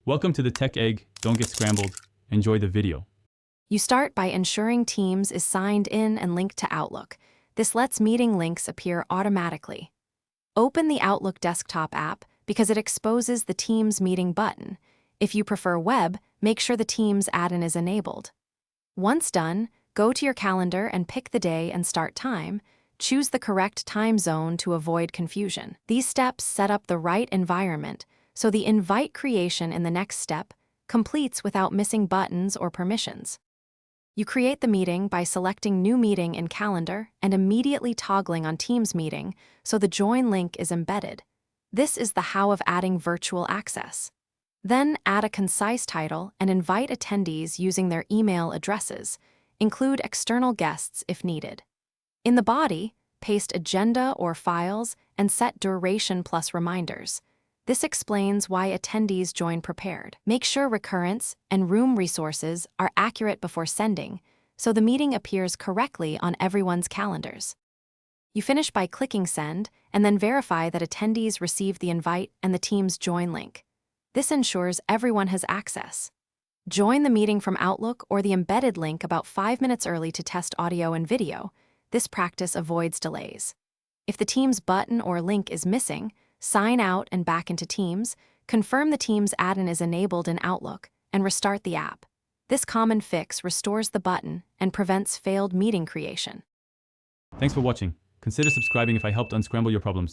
Welcome to the Tech Egg. Don't get scrambled. Enjoy the video. You start by ensuring Teams is signed in and linked to Outlook. This lets meeting links appear automatically. Open the Outlook desktop app because it exposes the Teams meeting button. If you prefer web, make sure the Teams add-in is enabled. Once done, go to your calendar and pick the day and start time. Choose the correct time zone to avoid confusion. These steps set up the right environment, so the invite creation in the next step completes without missing buttons or permissions. You create the meeting by selecting New Meeting in Calendar and immediately toggling on Teams Meeting so the join link is embedded. This is the how of adding virtual access. Then add a concise title and invite attendees using their email addresses. Include external guests if needed. In the body, paste agenda or files and set duration plus reminders. This explains why attendees join prepared. Make sure recurrence and room resources are accurate before sending, so the meeting appears correctly on everyone's calendars. You finish by clicking Send and then verify that attendees received the invite and the Teams join link. This ensures everyone has access. Join the meeting from Outlook or the embedded link about 5 minutes early to test audio and video. This practice avoids delays. If the Teams button or link is missing, sign out and back into Teams, confirm the Teams add-in is enabled in Outlook, and restart the app. This common fix restores the button and prevents failed meeting creation. Thanks for watching. Consider subscribing if I helped unscramble your problems.